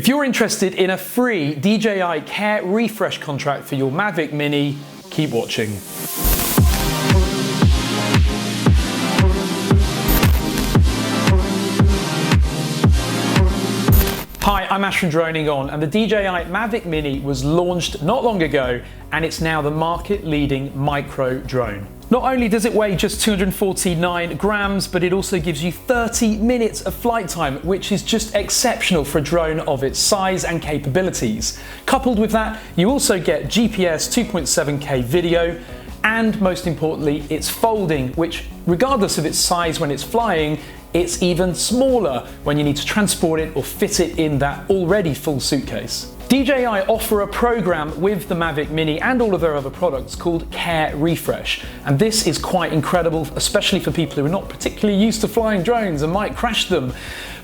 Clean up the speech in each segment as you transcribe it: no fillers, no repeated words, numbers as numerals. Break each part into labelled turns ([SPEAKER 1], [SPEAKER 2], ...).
[SPEAKER 1] If you're interested in a free DJI Care Refresh contract for your Mavic Mini, keep watching. Hi, I'm Ash from DroningON, and the DJI Mavic Mini was launched not long ago, and it's now the market-leading micro drone. Not only does it weigh just 249 grams, but it also gives you 30 minutes of flight time, which is just exceptional for a drone of its size and capabilities. Coupled with that, you also get GPS 2.7K video, and most importantly, it's folding, which regardless of its size when it's flying, it's even smaller when you need to transport it or fit it in that already full suitcase. DJI offer a program with the Mavic Mini and all of their other products called Care Refresh, and this is quite incredible, especially for people who are not particularly used to flying drones and might crash them.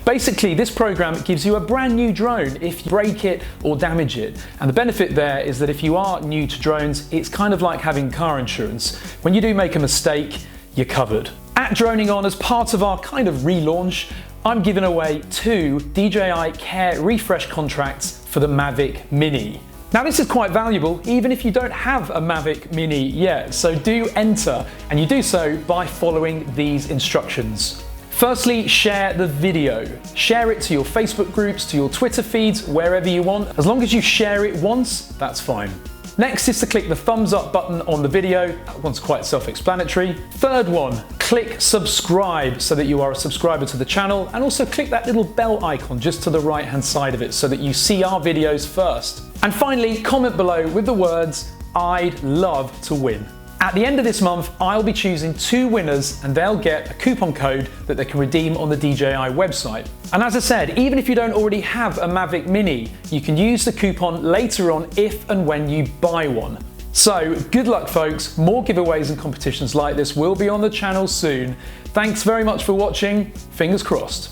[SPEAKER 1] Basically, this program gives you a brand new drone if you break it or damage it. And the benefit there is that if you are new to drones, it's kind of like having car insurance. When you do make a mistake, you're covered. At DroningON, as part of our kind of relaunch, I'm giving away 2 DJI Care Refresh contracts for the Mavic Mini. Now this is quite valuable even if you don't have a Mavic Mini yet, so do enter, and you do so by following these instructions. Firstly, share the video. Share it to your Facebook groups, to your Twitter feeds, wherever you want. As long as you share it once, that's fine. Next is to click the thumbs up button on the video. That one's quite self-explanatory. Third one, click subscribe so that you are a subscriber to the channel, and also click that little bell icon just to the right hand side of it so that you see our videos first. And finally, comment below with the words, "I'd love to win." At the end of this month, I'll be choosing 2 winners, and they'll get a coupon code that they can redeem on the DJI website. And as I said, even if you don't already have a Mavic Mini, you can use the coupon later on if and when you buy one. So good luck folks, more giveaways and competitions like this will be on the channel soon. Thanks very much for watching, fingers crossed.